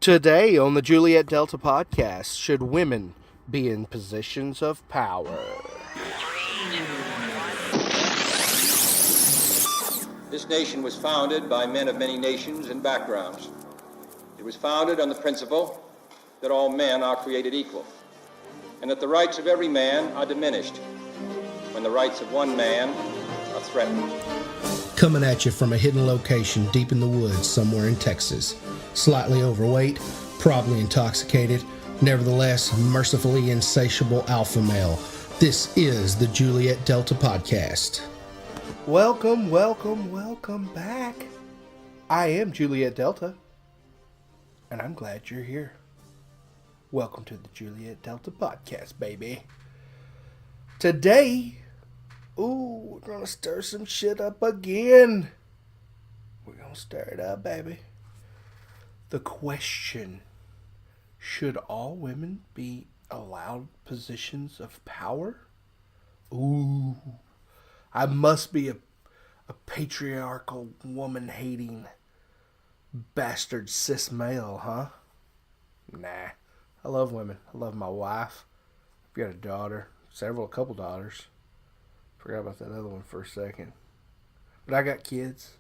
Today on the Juliet Delta podcast, should women be in positions of power? This nation was founded by men of many nations and backgrounds. It was founded on the principle that all men are created equal, and that the rights of every man are diminished when the rights of one man are threatened. Coming at you from a hidden location deep in the woods somewhere in Texas. Slightly overweight, probably intoxicated, nevertheless mercifully insatiable alpha male. This is the Juliet Delta podcast. Welcome back. I am Juliet Delta, and I'm glad you're here. Welcome to the Juliet Delta podcast, baby. Today, we're gonna stir some shit up again. We're gonna stir it up, baby. The question, should all women be allowed positions of power? Ooh, I must be a patriarchal, woman-hating, bastard cis male, huh? Nah, I love women. I love my wife. I've got a daughter, a couple daughters. Forgot about that other one for a second. But I got kids.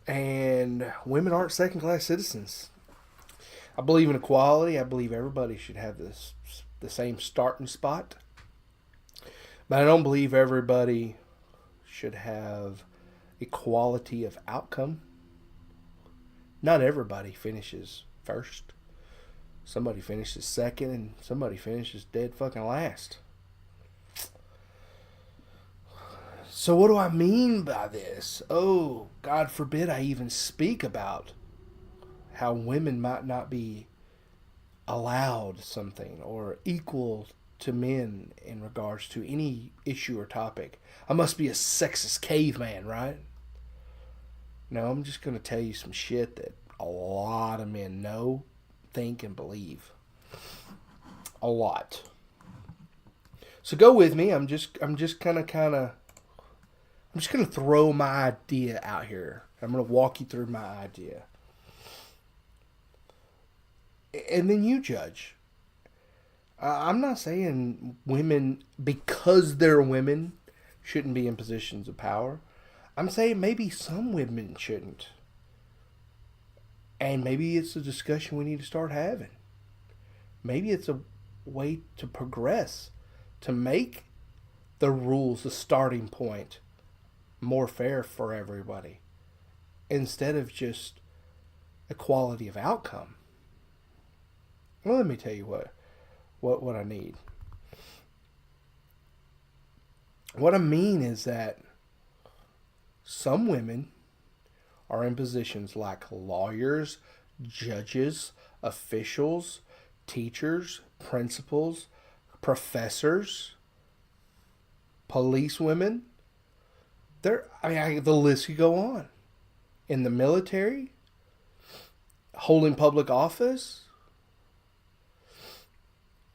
And women aren't second-class citizens. I believe in equality. I believe everybody should have the same starting spot. But I don't believe everybody should have equality of outcome. Not everybody finishes first. Somebody finishes second, and somebody finishes dead fucking last. So what do I mean by this? Oh, God forbid I even speak about how women might not be allowed something or equal to men in regards to any issue or topic. I must be a sexist caveman, right? No, I'm just going to tell you some shit that a lot of men know, think, and believe. A lot. So go with me. I'm just gonna throw my idea out here. I'm gonna walk you through my idea. And then you judge. I'm not saying women, because they're women, shouldn't be in positions of power. I'm saying maybe some women shouldn't. And maybe it's a discussion we need to start having. Maybe it's a way to progress, to make the rules, the starting point, more fair for everybody, instead of just equality of outcome. Well, let me tell you what I need. What I mean is that some women are in positions like lawyers, judges, officials, teachers, principals, professors, police women. The list could go on. In the military, holding public office,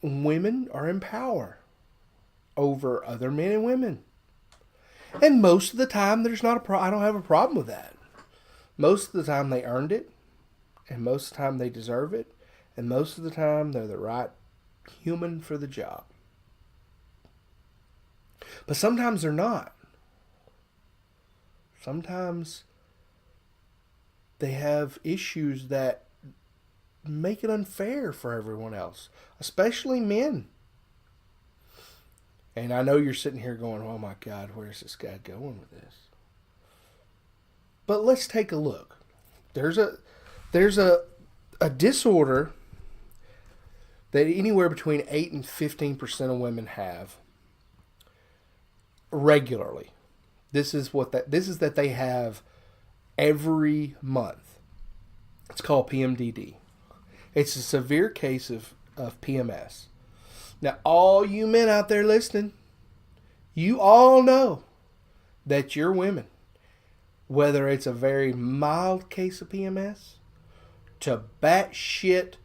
women are in power over other men and women. And most of the time, I don't have a problem with that. Most of the time, they earned it, and most of the time, they deserve it, and most of the time, they're the right human for the job. But sometimes they're not. Sometimes they have issues that make it unfair for everyone else, especially men. And I know you're sitting here going, oh my God, where's this guy going with this? But let's take a look. There's a disorder that anywhere between 8 and 15% of women have regularly. This is that they have every month. It's called PMDD. It's a severe case of PMS. Now, all you men out there listening, you all know that you're women. Whether it's a very mild case of PMS to batshit,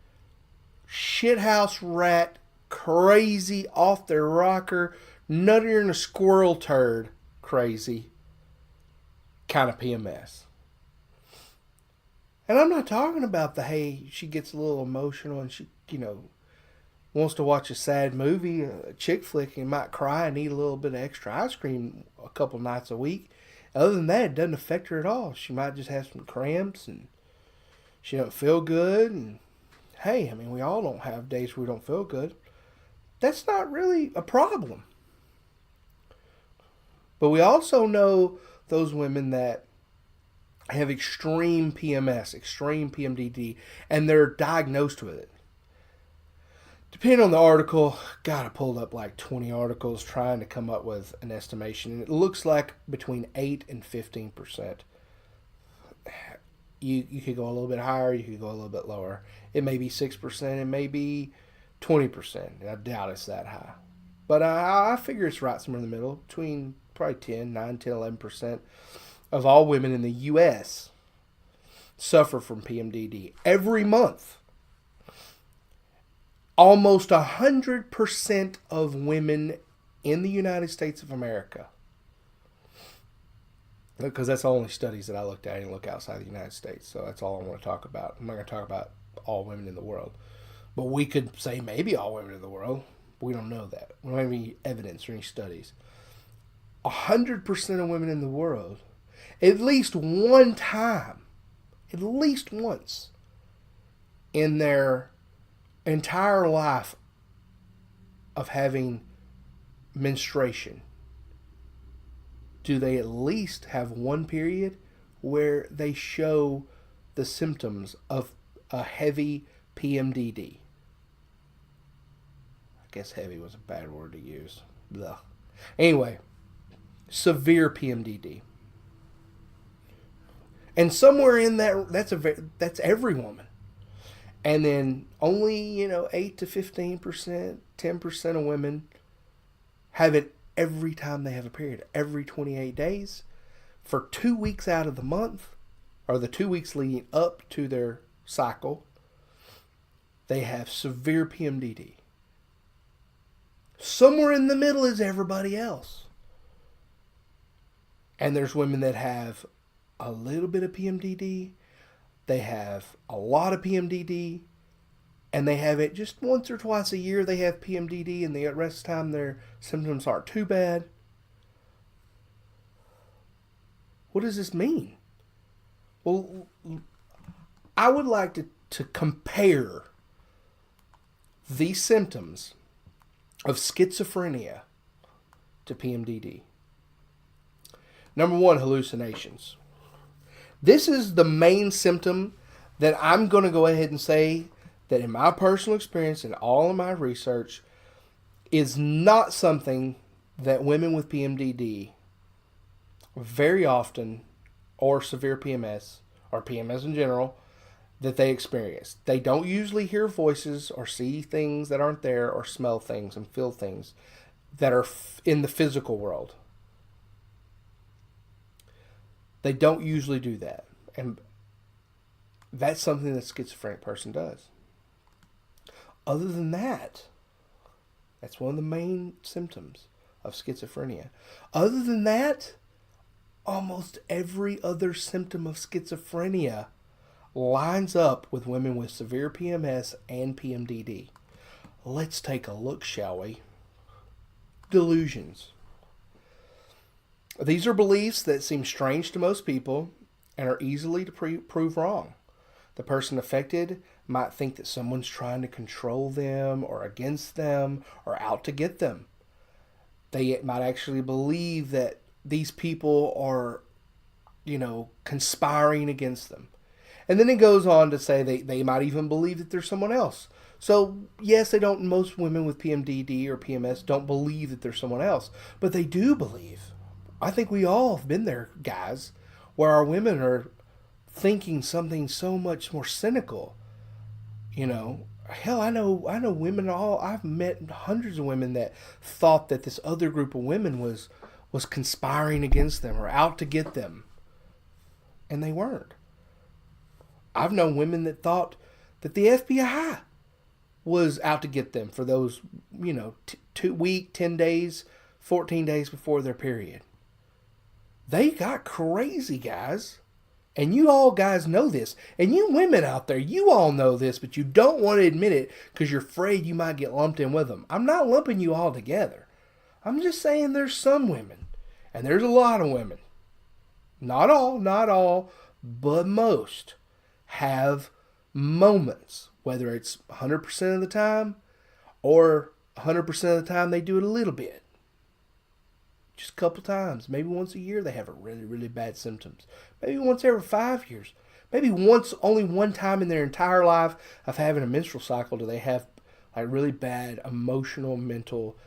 shithouse rat, crazy, off their rocker, nutter in a squirrel turd, crazy kind of PMS. And I'm not talking about the, hey, she gets a little emotional and she, wants to watch a sad movie, a chick flick, and might cry and eat a little bit of extra ice cream a couple nights a week. Other than that, it doesn't affect her at all. She might just have some cramps and she don't feel good. And hey, I mean, we all don't have days where we don't feel good. That's not really a problem. But we also know those women that have extreme PMS, extreme PMDD, and they're diagnosed with it. Depending on the article, God, I pulled up like 20 articles trying to come up with an estimation, and it looks like between 8 and 15%. You could go a little bit higher, you could go a little bit lower. It may be 6%, it may be 20%. I doubt it's that high. But I figure it's right somewhere in the middle, between probably 9, 10, 11% of all women in the U.S. suffer from PMDD every month. Almost 100% of women in the United States of America, because that's the only studies that I looked at. I didn't look outside the United States, so that's all I want to talk about. I'm not going to talk about all women in the world. But we could say maybe all women in the world. But we don't know that. We don't have any evidence or any studies. 100% of women in the world, at least one time, at least once in their entire life of having menstruation, do they at least have one period where they show the symptoms of a heavy PMDD? I guess heavy was a bad word to use. Blah. Anyway, severe PMDD. And somewhere in that's every woman. And then only, 8 to 15%, 10% of women have it every time they have a period, every 28 days, for 2 weeks out of the month, or the 2 weeks leading up to their cycle. They have severe PMDD. Somewhere in the middle is everybody else. And there's women that have a little bit of PMDD. They have a lot of PMDD, and they have it just once or twice a year. They have PMDD, and the rest of the time their symptoms aren't too bad. What does this mean? Well, I would like to compare these symptoms of schizophrenia to PMDD. Number one, hallucinations. This is the main symptom that I'm going to go ahead and say that in my personal experience and all of my research is not something that women with PMDD very often, or severe PMS, or PMS in general, that they experience. They don't usually hear voices or see things that aren't there or smell things and feel things that are in the physical world. They don't usually do that. And that's something that a schizophrenic person does. Other than that, that's one of the main symptoms of schizophrenia. Other than that, almost every other symptom of schizophrenia lines up with women with severe PMS and PMDD. Let's take a look, shall we? Delusions. These are beliefs that seem strange to most people and are easily to prove wrong. The person affected might think that someone's trying to control them or against them or out to get them. They might actually believe that these people are, conspiring against them. And then it goes on to say they might even believe that there's someone else. So, yes, most women with PMDD or PMS don't believe that there's someone else, but they do believe. I think we all have been there, guys, where our women are thinking something so much more cynical. Hell, I know women I've met hundreds of women that thought that this other group of women was conspiring against them or out to get them. And they weren't. I've known women that thought that the FBI was out to get them for those, 2 weeks, 10 days, 14 days before their period. They got crazy, guys. And you all guys know this. And you women out there, you all know this, but you don't want to admit it because you're afraid you might get lumped in with them. I'm not lumping you all together. I'm just saying there's some women, and there's a lot of women. Not all, but most have moments, whether it's 100% of the time or 100% of the time they do it a little bit. Just a couple times. Maybe once a year they have a really, really bad symptoms. Maybe once every 5 years. Maybe only one time in their entire life of having a menstrual cycle do they have like really bad emotional, mental,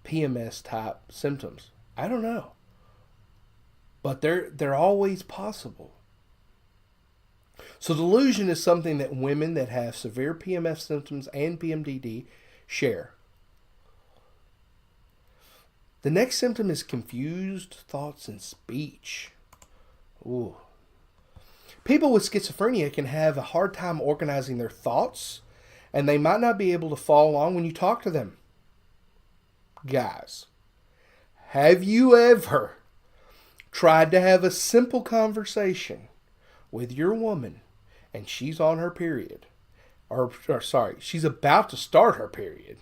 PMS type symptoms. I don't know. But they're always possible. So delusion is something that women that have severe PMS symptoms and PMDD share. The next symptom is confused thoughts and speech. Ooh. People with schizophrenia can have a hard time organizing their thoughts, and they might not be able to follow along when you talk to them. Guys, have you ever tried to have a simple conversation with your woman and she's on her period? She's about to start her period.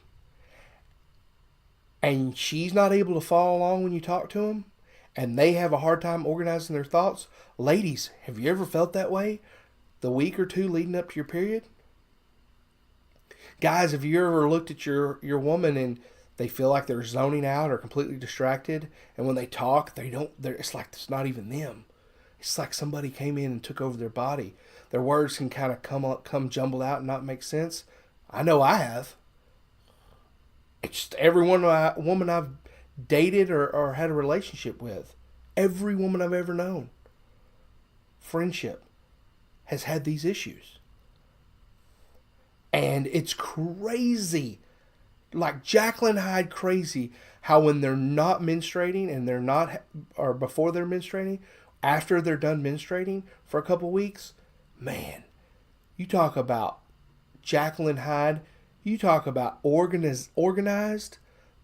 And she's not able to follow along when you talk to them, and they have a hard time organizing their thoughts. Ladies, have you ever felt that way the week or two leading up to your period? Guys, have you ever looked at your woman and they feel like they're zoning out or completely distracted, and when they talk, it's like it's not even them. It's like somebody came in and took over their body. Their words can kind of come jumbled out and not make sense. I know I have. It's just every woman I've dated or had a relationship with, every woman I've ever known, friendship, has had these issues. And it's crazy, like Jacqueline Hyde crazy, how when they're not menstruating and they're not, or before they're menstruating, after they're done menstruating for a couple weeks, man, you talk about Jacqueline Hyde. You talk about organized.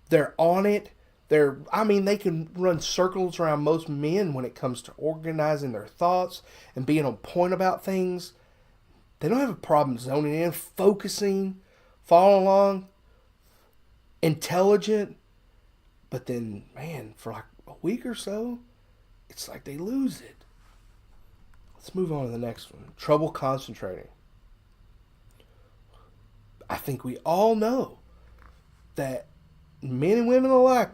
They're on it. They can run circles around most men when it comes to organizing their thoughts and being on point about things. They don't have a problem zoning in, focusing, following along, intelligent. But then, man, for like a week or so, it's like they lose it. Let's move on to the next one. Trouble concentrating. I think we all know that men and women alike,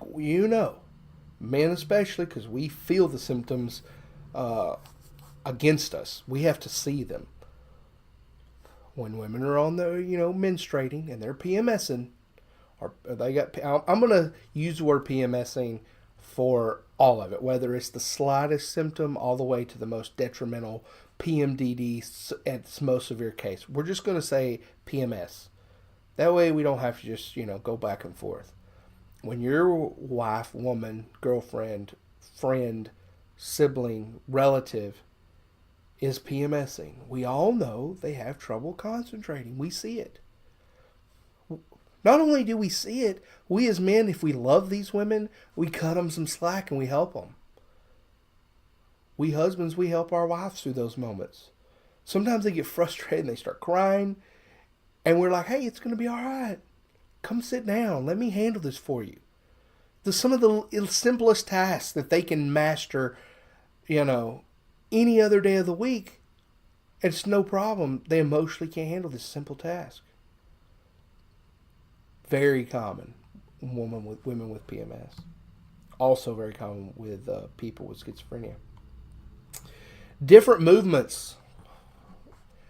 men especially, because we feel the symptoms against us. We have to see them. When women are on the, menstruating and they're PMSing, or I'm going to use the word PMSing for all of it, whether it's the slightest symptom all the way to the most detrimental PMDD at its most severe case. We're just going to say PMS. That way we don't have to just, go back and forth. When your wife, woman, girlfriend, friend, sibling, relative is PMSing, we all know they have trouble concentrating. We see it. Not only do we see it, we as men, if we love these women, we cut them some slack and we help them. We husbands, we help our wives through those moments. Sometimes they get frustrated and they start crying. And we're like, hey, it's going to be all right. Come sit down. Let me handle this for you. Some of the simplest tasks that they can master, any other day of the week, it's no problem. They emotionally can't handle this simple task. Very common women with PMS. Also very common with people with schizophrenia. Different movements.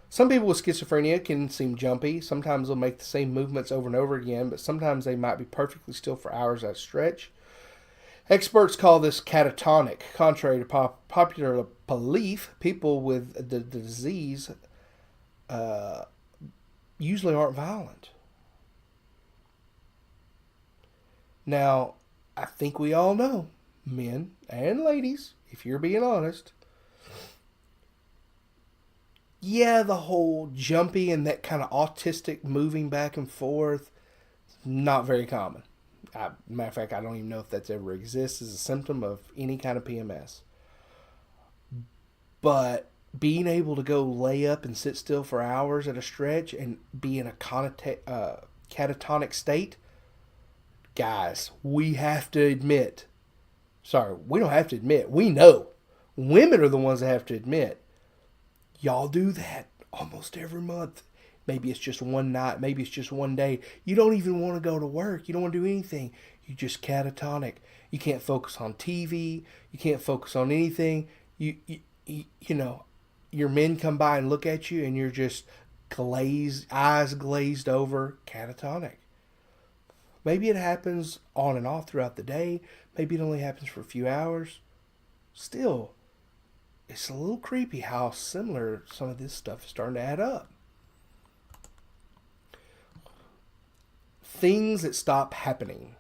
Some people with schizophrenia can seem jumpy. Sometimes they'll make the same movements over and over again, but sometimes they might be perfectly still for hours at a stretch. Experts call this catatonic. Contrary to popular belief, people with the disease usually aren't violent. Now, I think we all know, men and ladies, if you're being honest, yeah, the whole jumpy and that kind of autistic moving back and forth, not very common. Matter of fact, I don't even know if that's ever exists as a symptom of any kind of PMS. But being able to go lay up and sit still for hours at a stretch and be in a catatonic state, guys, we have to admit, sorry, we don't have to admit, we know. Women are the ones that have to admit, y'all do that almost every month. Maybe it's just one night, maybe it's just one day. You don't even want to go to work. You don't want to do anything. You just catatonic. You can't focus on TV. You can't focus on anything. You know, your men come by and look at you and you're just eyes glazed over, catatonic. Maybe it happens on and off throughout the day. Maybe it only happens for a few hours. Still, it's a little creepy how similar some of this stuff is starting to add up. Things that stop happening.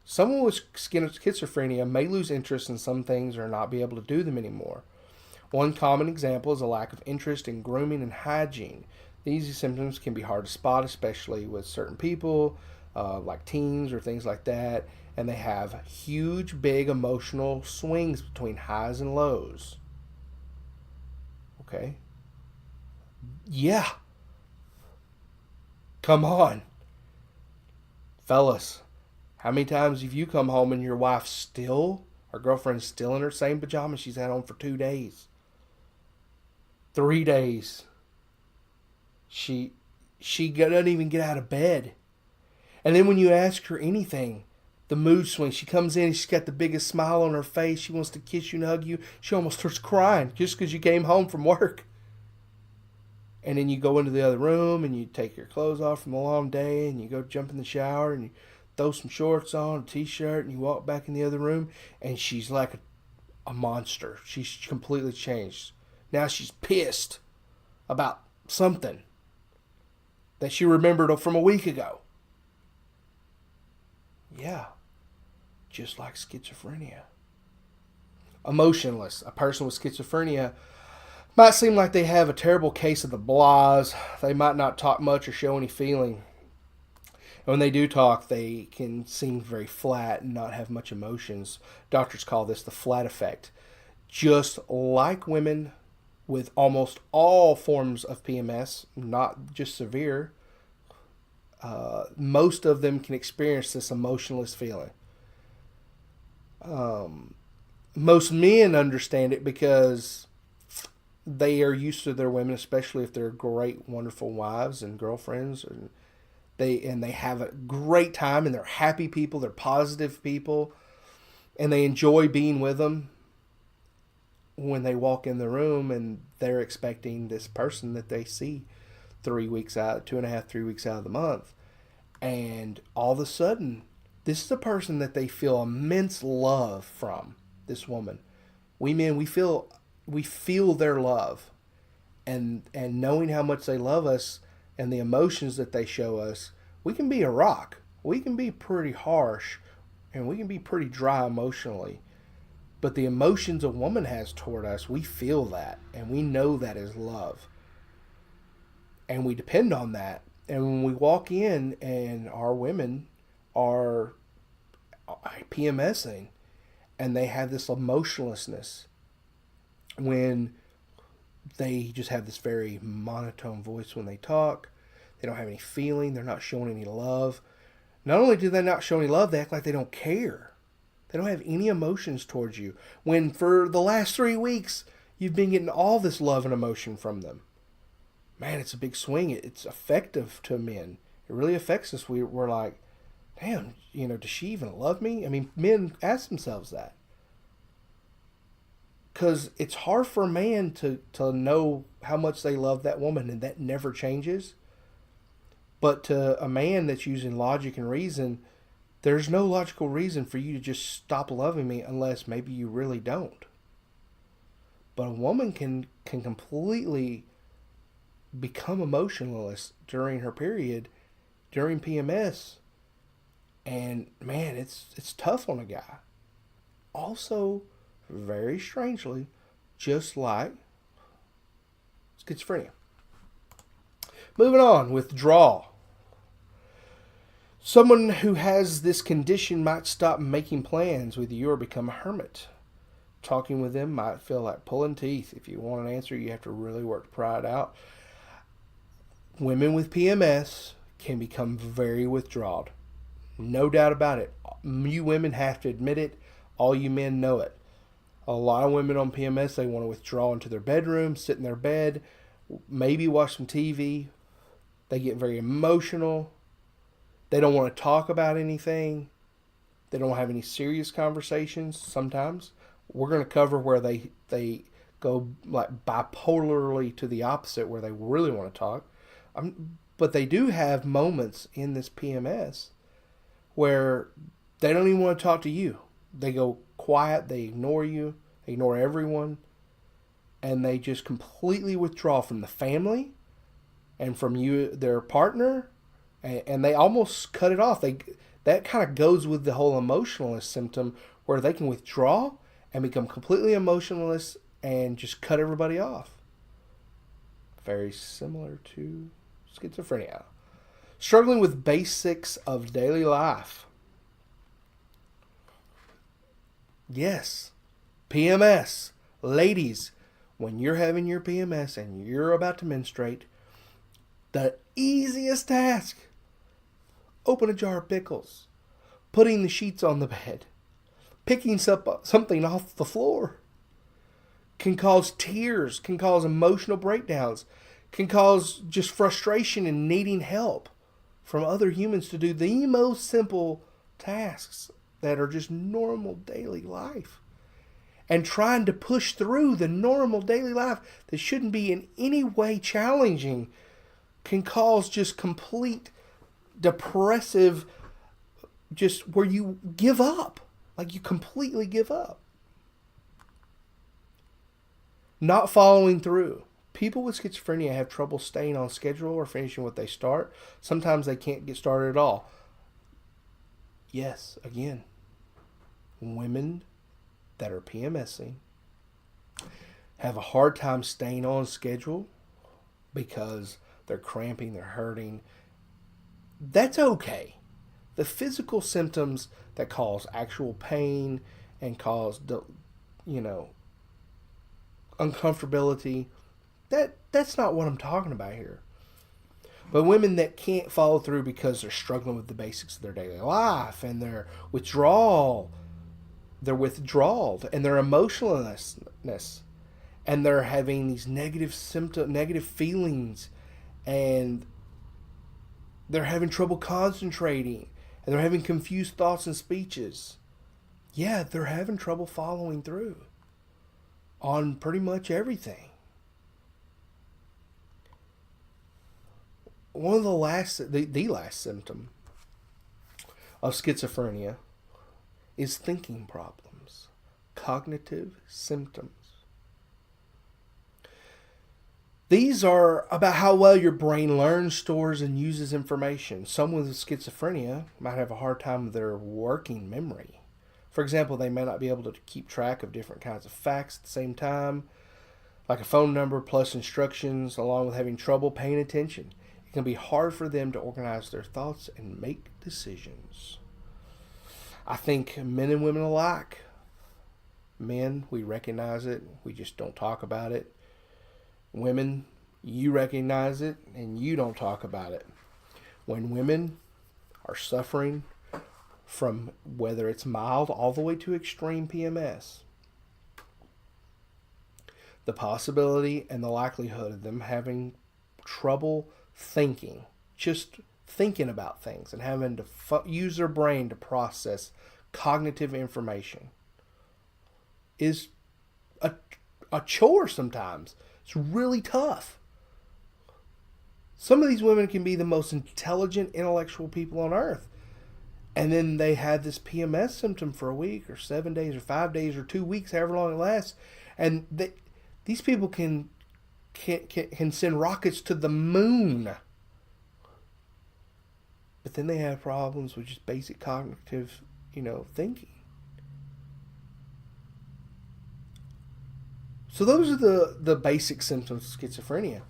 Someone with schizophrenia may lose interest in some things or not be able to do them anymore. One common example is a lack of interest in grooming and hygiene. These symptoms can be hard to spot, especially with certain people, like teens or things like that, and they have huge, big emotional swings between highs and lows. Okay? Yeah. Come on. Fellas, how many times have you come home and your wife's still, or girlfriend's still in her same pajamas she's had on for 2 days? 3 days. She doesn't even get out of bed. And then when you ask her anything, the mood swings. She comes in and she's got the biggest smile on her face. She wants to kiss you and hug you. She almost starts crying just because you came home from work. And then you go into the other room and you take your clothes off from a long day and you go jump in the shower and you throw some shorts on, a t-shirt, and you walk back in the other room and she's like a monster. She's completely changed. Now she's pissed about something that she remembered from a week ago. Yeah, just like schizophrenia. Emotionless. A person with schizophrenia might seem like they have a terrible case of the blahs. They might not talk much or show any feeling. And when they do talk, they can seem very flat and not have much emotions. Doctors call this the flat effect. Just like women with almost all forms of PMS, not just severe, most of them can experience this emotionless feeling. Most men understand it because they are used to their women, especially if they're great, wonderful wives and girlfriends, and they have a great time and they're happy people, they're positive people, and they enjoy being with them. When they walk in the room and they're expecting this person that they see 3 weeks out, 2.5, 3 weeks out of the month, and all of a sudden, this is a person that they feel immense love from. This woman, we men, we feel their love, and knowing how much they love us and the emotions that they show us, we can be a rock. We can be pretty harsh, and we can be pretty dry emotionally. But the emotions a woman has toward us, we feel that, and we know that is love. And we depend on that. And when we walk in and our women are PMSing, and they have this emotionlessness, when they just have this very monotone voice when they talk, they don't have any feeling, they're not showing any love. Not only do they not show any love, they act like they don't care. They don't have any emotions towards you. When for the last 3 weeks, you've been getting all this love and emotion from them. Man, it's a big swing. It's effective to men. It really affects us. We're like, damn, does she even love me? I mean, men ask themselves that. Because it's hard for a man to know how much they love that woman, and that never changes. But to a man that's using logic and reason, there's no logical reason for you to just stop loving me unless maybe you really don't. But a woman can completely become emotionless during her period, during PMS. And man, it's tough on a guy. Also, very strangely, just like schizophrenia. Moving on, withdrawal. Someone who has this condition might stop making plans with you or become a hermit. talking with them might feel like pulling teeth. If you want an answer, you have to really work to pry it out. Women with PMS can become very withdrawed. No doubt about it. You women have to admit it. All you men know it. A lot of women on PMS, they want to withdraw into their bedroom, sit in their bed, maybe watch some TV. They get very emotional. They don't want to talk about anything. They don't have any serious conversations sometimes. We're going to cover where they go like bipolarly to the opposite, where they really want to talk. But they do have moments in this PMS where they don't even want to talk to you. They go quiet, they ignore you, ignore everyone, and they just completely withdraw from the family and from you, their partner, and they almost cut it off. That kind of goes with the whole emotionalist symptom, where they can withdraw and become completely emotionless and just cut everybody off. Very similar to schizophrenia. Struggling with basics of daily life. Yes, PMS. Ladies, when you're having your PMS and you're about to menstruate, the easiest task: open a jar of pickles, putting the sheets on the bed, picking something off the floor, can cause tears, can cause emotional breakdowns, can cause just frustration and needing help from other humans to do the most simple tasks that are just normal daily life. And trying to push through the normal daily life that shouldn't be in any way challenging can cause just complete depressive, just where you give up. Like you completely give up. Not following through. People with schizophrenia have trouble staying on schedule or finishing what they start. Sometimes they can't get started at all. Yes, again, women that are PMSing have a hard time staying on schedule because they're cramping, they're hurting. That's okay. The physical symptoms that cause actual pain and cause, uncomfortability, that's not what I'm talking about here. But women that can't follow through because they're struggling with the basics of their daily life and their withdrawal, and their emotionlessness, and they're having these negative feelings, and they're having trouble concentrating, and they're having confused thoughts and speeches. Yeah, they're having trouble following through on pretty much everything. One of the last symptom of schizophrenia is thinking problems, cognitive symptoms. These are about how well your brain learns, stores, and uses information. Someone with schizophrenia might have a hard time with their working memory. For example, they may not be able to keep track of different kinds of facts at the same time, like a phone number plus instructions, along with having trouble paying attention. It can be hard for them to organize their thoughts and make decisions. I think men and women alike. Men, we recognize it. We just don't talk about it. Women, you recognize it and you don't talk about it. When women are suffering from whether it's mild all the way to extreme PMS, the possibility and the likelihood of them having trouble thinking, just thinking about things and having to use their brain to process cognitive information is a chore sometimes. It's really tough. Some of these women can be the most intelligent, intellectual people on earth. And then they have this PMS symptom for a week or 7 days or 5 days or 2 weeks, however long it lasts. And these people can send rockets to the moon. But then they have problems with just basic cognitive, thinking. So those are the basic symptoms of schizophrenia.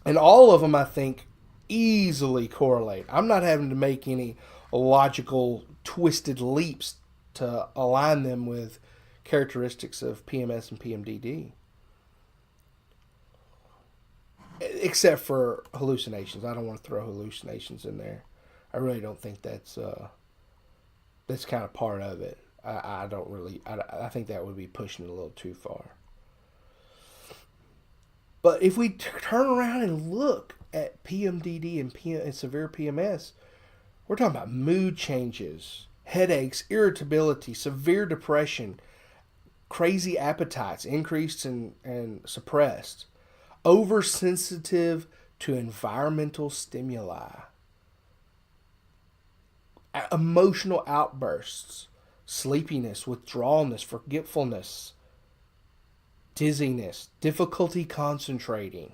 And all of them, I think, easily correlate. I'm not having to make any logical twisted leaps to align them with characteristics of PMS and PMDD. Except for hallucinations. I don't want to throw hallucinations in there. I really don't think that's kind of part of it. I don't really. I think that would be pushing it a little too far. But if we turn around and look at PMDD and severe PMS, we're talking about mood changes, headaches, irritability, severe depression, crazy appetites, increased and suppressed, oversensitive to environmental stimuli, emotional outbursts, sleepiness, withdrawalness, forgetfulness, dizziness, difficulty concentrating,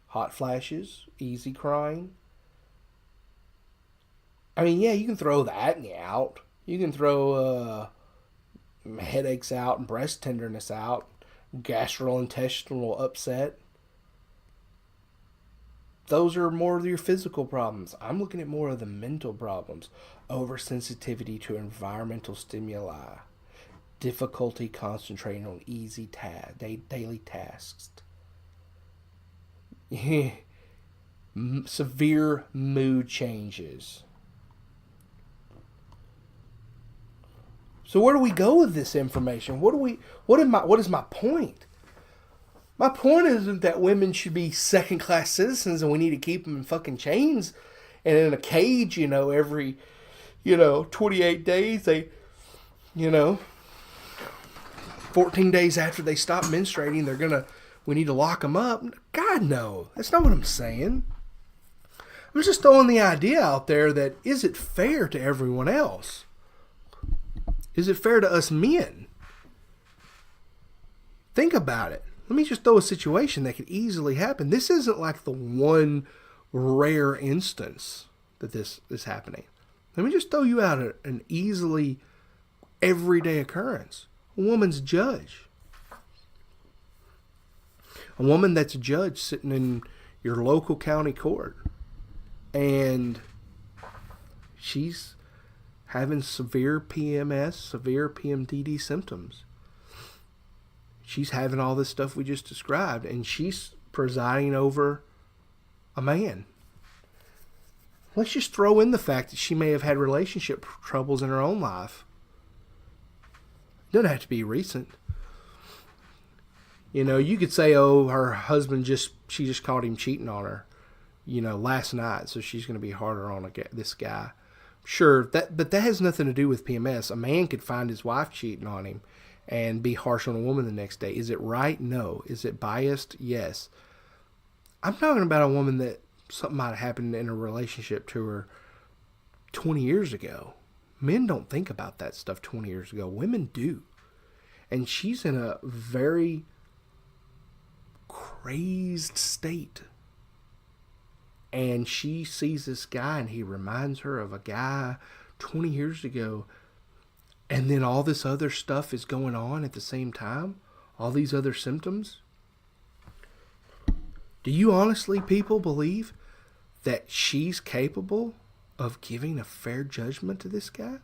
hot flashes, easy crying. I mean, yeah, you can throw that out. You can throw headaches out and breast tenderness out, gastrointestinal upset. Those are more of your physical problems. I'm looking at more of the mental problems. Oversensitivity to environmental stimuli. Difficulty concentrating on easy daily tasks. Severe mood changes. So where do we go with this information? What is my point? My point isn't that women should be second-class citizens and we need to keep them in fucking chains and in a cage, every, 28 days, 14 days after they stop menstruating, we need to lock them up. God, no. That's not what I'm saying. I'm just throwing the idea out there that, is it fair to everyone else? Is it fair to us men? Think about it. Let me just throw a situation that could easily happen. This isn't like the one rare instance that this is happening. Let me just throw you out an easily everyday occurrence. A woman's judge. A woman that's a judge sitting in your local county court. And she's having severe PMS, severe PMDD symptoms. She's having all this stuff we just described, and she's presiding over a man. Let's just throw in the fact that she may have had relationship troubles in her own life. It doesn't have to be recent. You could say, oh, her husband she just caught him cheating on her, last night, so she's going to be harder on this guy. Sure, but that has nothing to do with PMS. A man could find his wife cheating on him and be harsh on a woman the next day. Is it right? No. Is it biased? Yes. I'm talking about a woman that something might have happened in a relationship to her 20 years ago. Men don't think about that stuff 20 years ago. Women do. And she's in a very crazed state. And she sees this guy and he reminds her of a guy 20 years ago. And then all this other stuff is going on at the same time. All these other symptoms. Do you honestly, people, believe that she's capable of giving a fair judgment to this guy?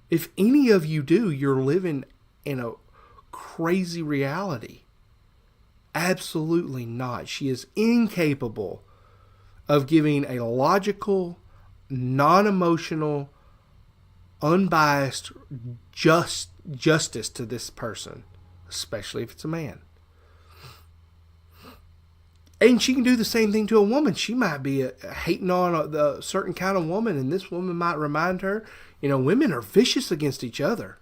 If any of you do, you're living in a crazy reality. Absolutely not. She is incapable of giving a logical, non-emotional, unbiased justice to this person, especially if it's a man. And she can do the same thing to a woman. She might be hating on a certain kind of woman, and this woman might remind her, women are vicious against each other.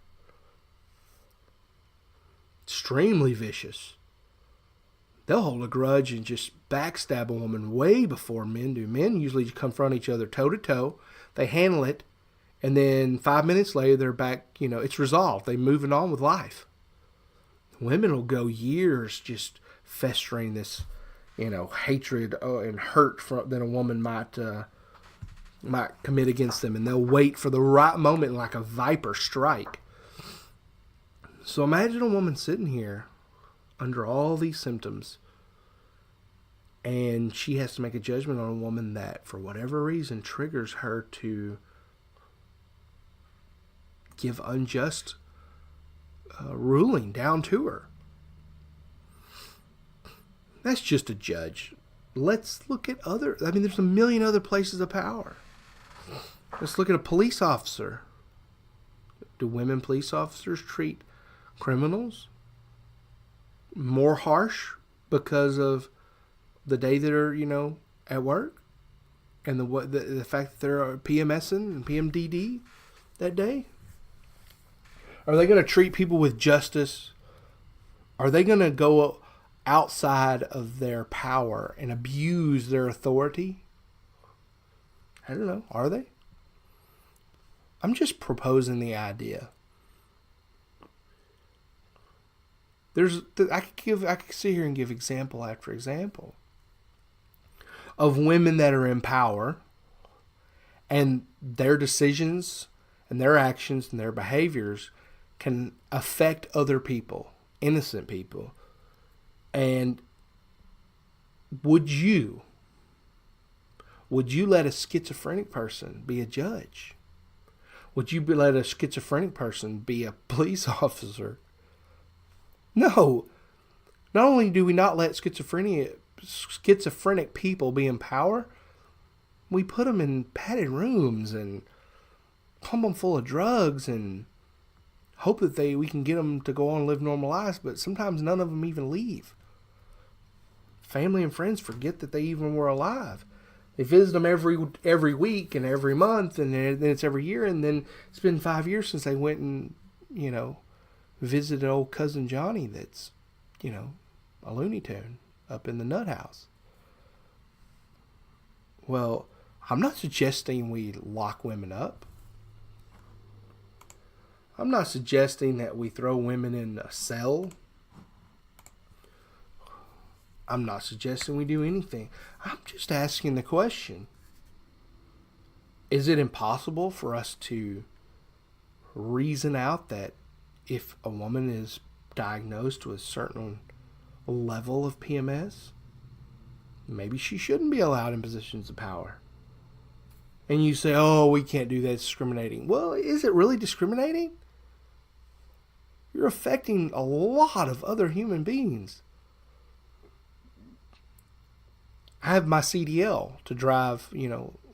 Extremely vicious. They'll hold a grudge and just backstab a woman way before men do. Men usually confront each other toe to toe. They handle it. And then 5 minutes later, they're back, it's resolved. They're moving on with life. Women will go years just festering this, hatred and hurt that a woman might commit against them. And they'll wait for the right moment like a viper strike. So imagine a woman sitting here under all these symptoms, and she has to make a judgment on a woman that, for whatever reason, triggers her to give unjust ruling down to her. That's just a judge. Let's look at other... I mean, there's a million other places of power. Let's look at a police officer. Do women police officers treat criminals more harsh because of the day that are, at work? And the fact that they're PMSing and PMDD that day? Are they going to treat people with justice? Are they going to go outside of their power and abuse their authority? I don't know. Are they? I'm just proposing the idea. I could sit here and give example after example of women that are in power and their decisions and their actions and their behaviors can affect other people, innocent people. And would you let a schizophrenic person be a judge? Would you let a schizophrenic person be a police officer? No. Not only do we not let schizophrenic people be in power, we put them in padded rooms and pump them full of drugs and hope that we can get them to go on and live normal lives, but sometimes none of them even leave. Family and friends forget that they even were alive. They visit them every week and every month, and then it's every year, and then it's been 5 years since they went and, visited old cousin Johnny that's, a Looney Tune up in the nut house. Well, I'm not suggesting we lock women up. I'm not suggesting that we throw women in a cell. I'm not suggesting we do anything. I'm just asking the question. Is it impossible for us to reason out that if a woman is diagnosed with a certain level of PMS, maybe she shouldn't be allowed in positions of power? And you say, oh, we can't do that, it's discriminating. Well, is it really discriminating? You're affecting a lot of other human beings. I have my CDL to drive,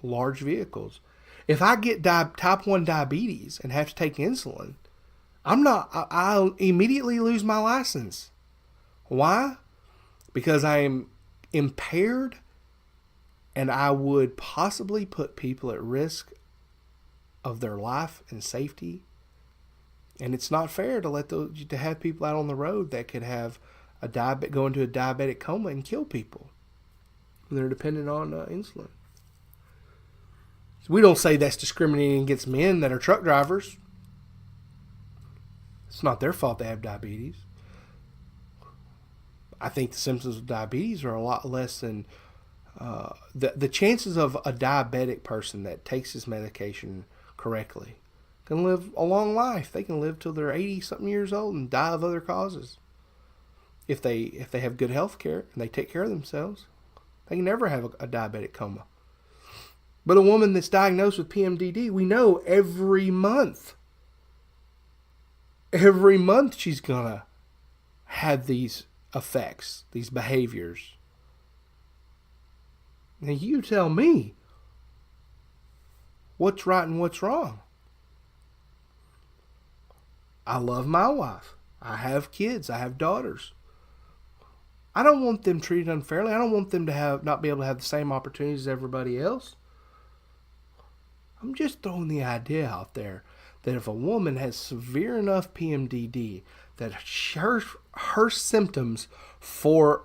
large vehicles. If I get type 1 diabetes and have to take insulin, I'll immediately lose my license. Why? Because I am impaired and I would possibly put people at risk of their life and safety. And it's not fair to have people out on the road that could have go into a diabetic coma and kill people. They're dependent on insulin. So we don't say that's discriminating against men that are truck drivers. It's not their fault they have diabetes. I think the symptoms of diabetes are a lot less than the chances of a diabetic person that takes his medication correctly can live a long life. They can live till they're 80-something years old and die of other causes. If they have good health care and they take care of themselves, they can never have a diabetic coma. But a woman that's diagnosed with PMDD, we know every month she's going to have these effects, these behaviors. Now you tell me what's right and what's wrong. I love my wife. I have kids. I have daughters. I don't want them treated unfairly. I don't want them to not be able to have the same opportunities as everybody else. I'm just throwing the idea out there that if a woman has severe enough PMDD that her symptoms for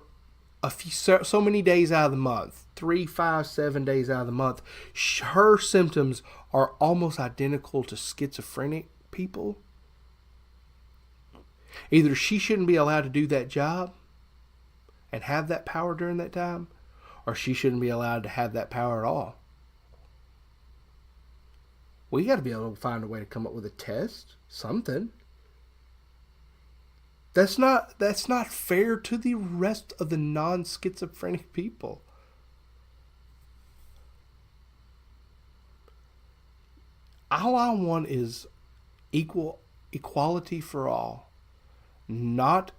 so many days out of the month, 3, 5, 7 days out of the month, her symptoms are almost identical to schizophrenic people, either she shouldn't be allowed to do that job and have that power during that time, or she shouldn't be allowed to have that power at all. We got to be able to find a way to come up with a test, something. That's not fair to the rest of the non-schizophrenic people. All I want is equality for all. not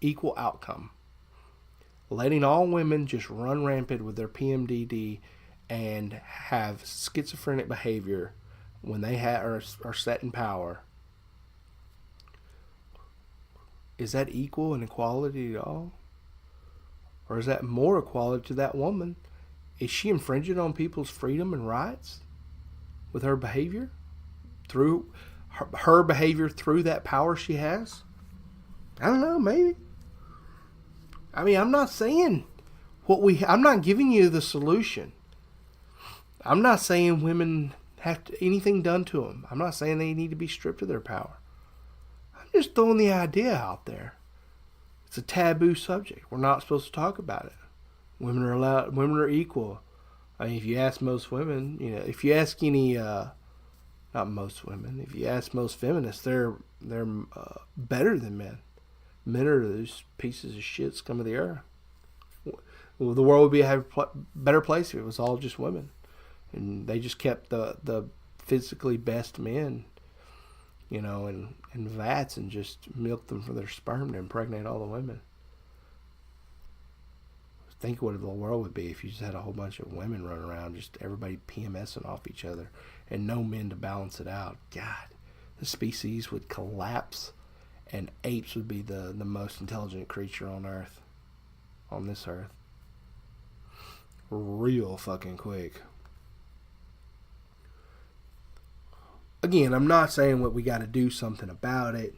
equal outcome. Letting all women just run rampant with their PMDD and have schizophrenic behavior when they are set in power. Is that equal and equality at all? Or is that more equality to that woman? Is she infringing on people's freedom and rights with her behavior? Through her behavior, through that power she has? I don't know, maybe. I mean, I'm not saying I'm not giving you the solution. I'm not saying women have anything done to them. I'm not saying they need to be stripped of their power. I'm just throwing the idea out there. It's a taboo subject. We're not supposed to talk about it. Women are equal. I mean, if you ask most women, if you ask any, not most women, if you ask most feminists, they're better than men. Men are those pieces of shit scum of the earth. Well, the world would be a better place if it was all just women. And they just kept the physically best men, in vats and just milked them for their sperm to impregnate all the women. Think what the world would be if you just had a whole bunch of women running around, just everybody PMSing off each other and no men to balance it out. God, the species would collapse and apes would be the most intelligent creature on Earth. On this Earth. Real fucking quick. Again, I'm not saying we got to do something about it.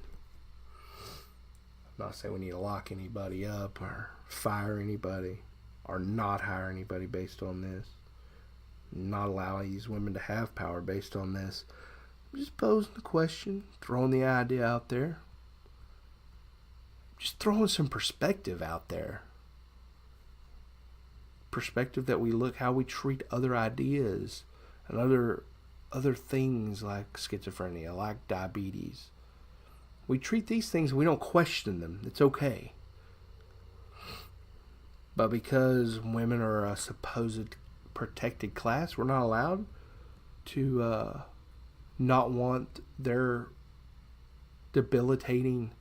I'm not saying we need to lock anybody up or fire anybody or not hire anybody based on this. Not allow these women to have power based on this. I'm just posing the question, throwing the idea out there. Just throwing some perspective out there. Perspective that we look how we treat other ideas and other things like schizophrenia, like diabetes. We treat these things, we don't question them. It's okay. But because women are a supposed protected class, we're not allowed to not want their debilitating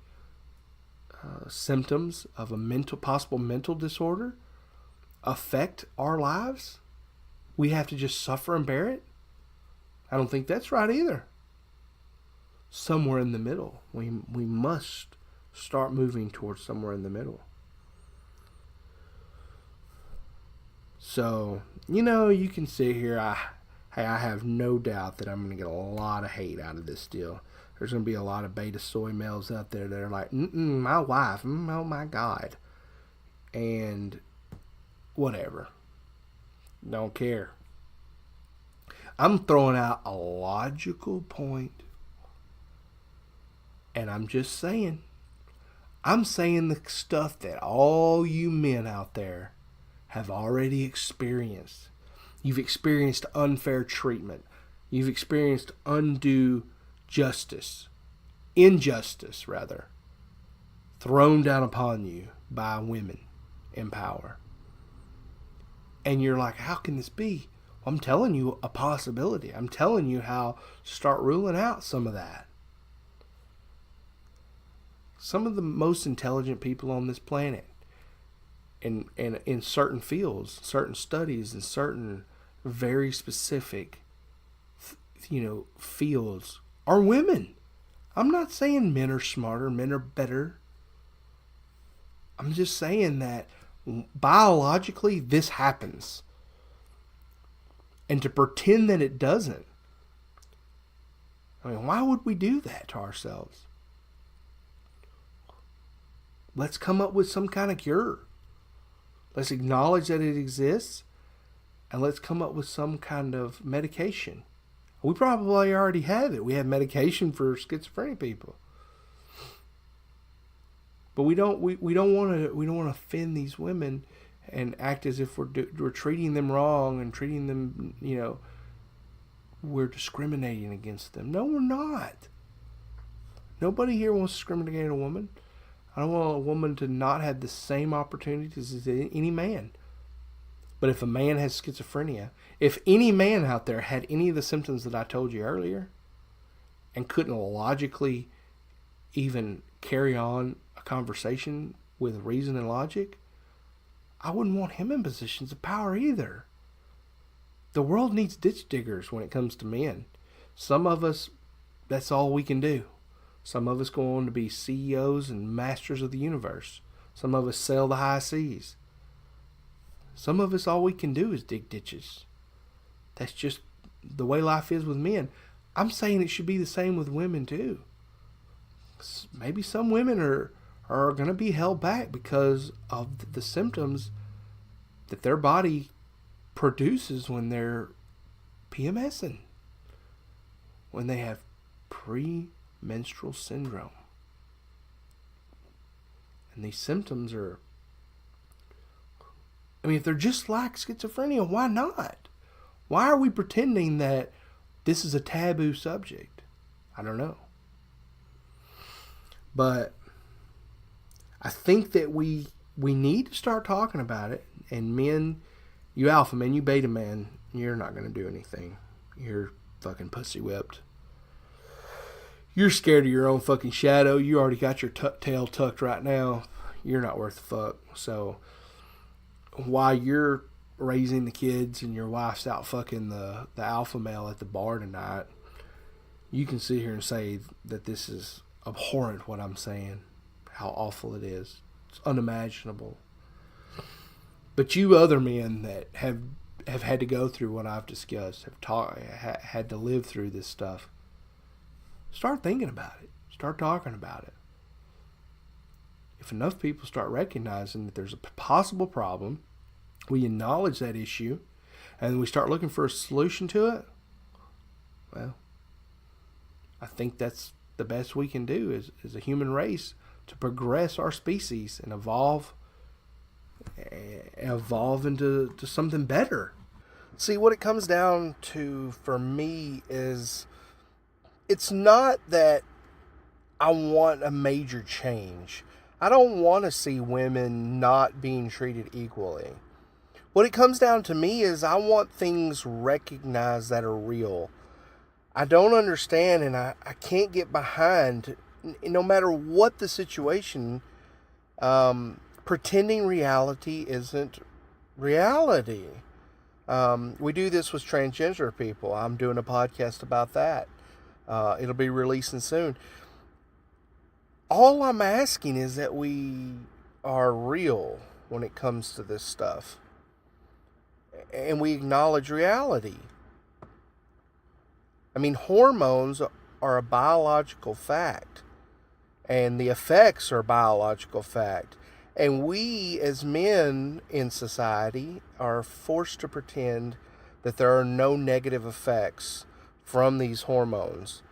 symptoms of a possible mental disorder affect our lives. We have to just suffer and bear it. I don't think that's right either. Somewhere in the middle. We must start moving towards somewhere in the middle. So, you can sit here. I have no doubt that I'm going to get a lot of hate out of this deal. There's going to be a lot of beta soy males out there that are like, my wife, oh my God. And whatever. Don't care. I'm throwing out a logical point. And I'm just saying. I'm saying the stuff that all you men out there have already experienced. You've experienced unfair treatment. You've experienced undue injustice rather, thrown down upon you by women in power. And you're like, how can this be? Well, I'm telling you a possibility. I'm telling you how to start ruling out some of that. Some of the most intelligent people on this planet in certain fields, certain studies, and certain very specific fields are women. I'm not saying men are smarter, men are better. I'm just saying that biologically this happens. And to pretend that it doesn't. I mean, why would we do that to ourselves? Let's come up with some kind of cure. Let's acknowledge that it exists. And let's come up with some kind of medication. We probably already have it. We have medication for schizophrenic people. But we don't want to offend these women and act as if we're treating them wrong and treating them, we're discriminating against them. No, we're not. Nobody here wants to discriminate against a woman. I don't want a woman to not have the same opportunities as any man. But if a man has schizophrenia, if any man out there had any of the symptoms that I told you earlier and couldn't logically even carry on conversation with reason and logic, I wouldn't want him in positions of power either. The world needs ditch diggers when it comes to men. Some of us, that's all we can do. Some of us go on to be CEOs and masters of the universe. Some of us sail the high seas. Some of us, all we can do is dig ditches. That's just the way life is with men. I'm saying it should be the same with women too. Maybe some women are going to be held back because of the symptoms that their body produces when they're PMSing, when they have premenstrual syndrome. And these symptoms are, if they're just like schizophrenia, why not? Why are we pretending that this is a taboo subject? I don't know. But I think that we need to start talking about it. And men, you alpha man, you beta man, you're not going to do anything. You're fucking pussy whipped. You're scared of your own fucking shadow. You already got your tail tucked right now. You're not worth a fuck. So while you're raising the kids and your wife's out fucking the alpha male at the bar tonight, you can sit here and say that this is abhorrent, what I'm saying, how awful it is. It's unimaginable. But you other men that have had to go through what I've discussed, had to live through this stuff, start thinking about it. Start talking about it. If enough people start recognizing that there's a possible problem, we acknowledge that issue, and we start looking for a solution to it, well, I think that's the best we can do as a human race to progress our species and evolve into something better. See, what it comes down to for me is, it's not that I want a major change. I don't want to see women not being treated equally. What it comes down to me is I want things recognized that are real. I don't understand, and I can't get behind, no matter what the situation, pretending reality isn't reality. We do this with transgender people. I'm doing a podcast about that. It'll be releasing soon. All I'm asking is that we are real when it comes to this stuff. And we acknowledge reality. Hormones are a biological fact. And the effects are a biological fact. And we, as men in society, are forced to pretend that there are no negative effects from these hormones.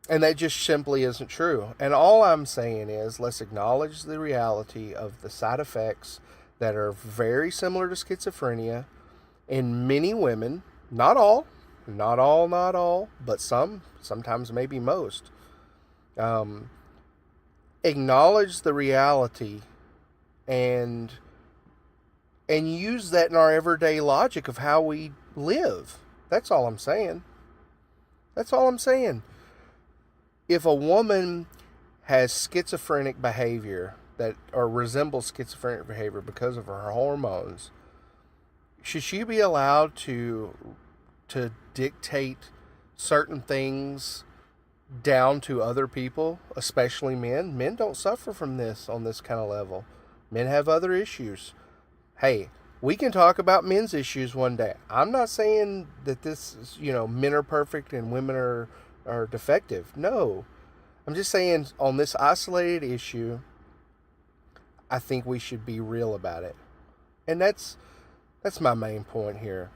And that just simply isn't true. And all I'm saying is, let's acknowledge the reality of the side effects that are very similar to schizophrenia in many women. Not all, but sometimes maybe most. Acknowledge the reality and use that in our everyday logic of how we live. That's all I'm saying. If a woman has schizophrenic behavior or resembles schizophrenic behavior because of her hormones, should she be allowed to dictate certain things down to other people, especially men? Men don't suffer from this on this kind of level. Men have other issues. Hey, we can talk about men's issues one day. I'm not saying that this is, men are perfect and women are defective. No. I'm just saying on this isolated issue, I think we should be real about it. And that's my main point here.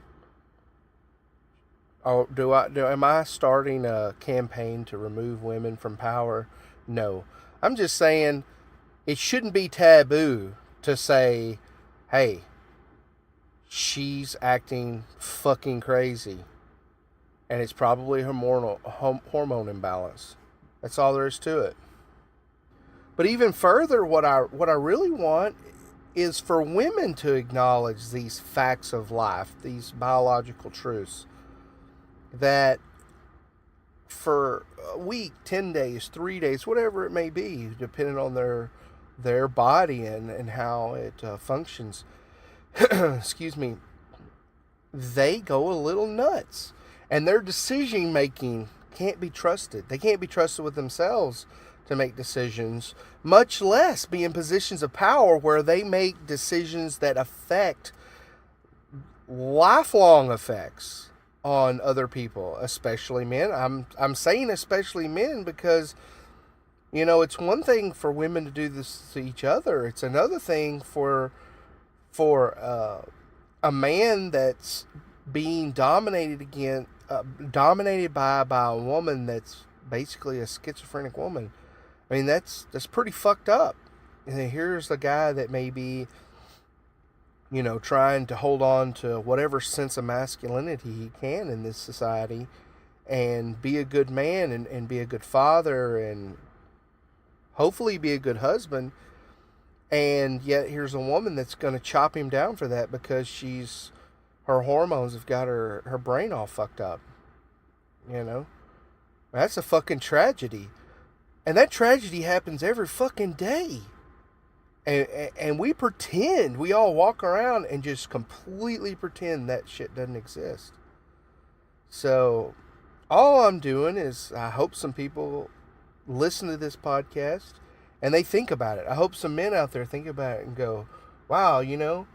Oh, am I starting a campaign to remove women from power? No. I'm just saying it shouldn't be taboo to say, hey, she's acting fucking crazy. And it's probably hormone imbalance. That's all there is to it. But even further, what I really want is for women to acknowledge these facts of life, these biological truths. That for a week, 10 days, 3 days, whatever it may be, depending on their their body and how it functions, excuse me, they go a little nuts. And their decision making can't be trusted. They can't be trusted with themselves to make decisions, much less be in positions of power where they make decisions that affect lifelong effects on other people, especially men. I'm saying especially men because, you know, it's one thing for women to do this to each other. It's another thing for a man that's being dominated by a woman that's basically a schizophrenic woman. I mean, that's pretty fucked up. And then here's the guy that may be, you know, trying to hold on to whatever sense of masculinity he can in this society and be a good man and be a good father and hopefully be a good husband. And yet here's a woman that's going to chop him down for that because her hormones have got her brain all fucked up. You know? That's a fucking tragedy. And that tragedy happens every fucking day. And we pretend, we all walk around and just completely pretend that shit doesn't exist. So, all I'm doing is, I hope some people listen to this podcast and they think about it. I hope some men out there think about it and go, wow, you know,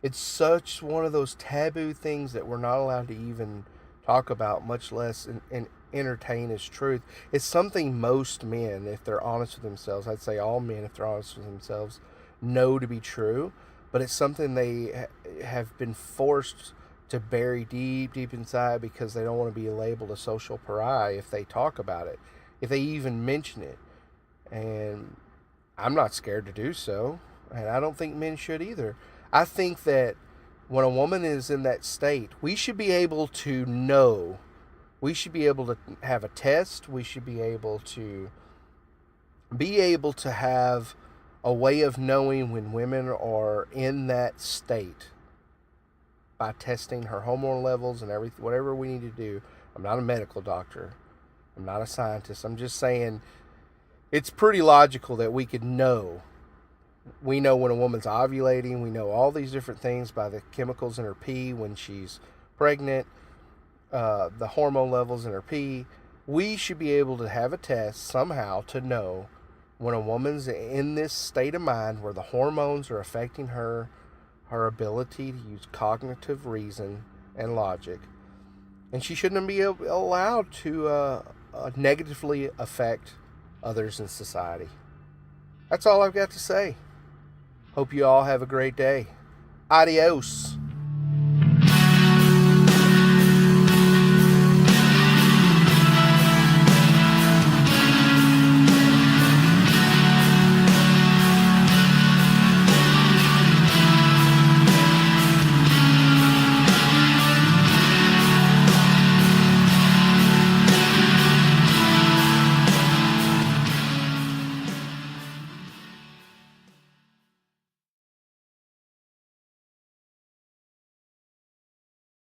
it's such one of those taboo things that we're not allowed to even talk about, much less and entertain as truth. It's something most men, if they're honest with themselves, I'd say all men, if they're honest with themselves, know to be true, but it's something they have been forced to bury deep inside because they don't want to be labeled a social pariah if they talk about it, if they even mention it. And I'm not scared to do so, and I don't think men should either. I think that when a woman is in that state, we should be able to know. We should be able to have a test. We should be able to have a way of knowing when women are in that state by testing her hormone levels and everything, whatever we need to do. I'm not a medical doctor. I'm not a scientist. I'm just saying it's pretty logical that we could know. We know when a woman's ovulating. We know all these different things by the chemicals in her pee when she's pregnant, the hormone levels in her pee. We should be able to have a test somehow to know when a woman's in this state of mind where the hormones are affecting her ability to use cognitive reason and logic. And she shouldn't be allowed to negatively affect others in society. That's all I've got to say. Hope you all have a great day. Adios.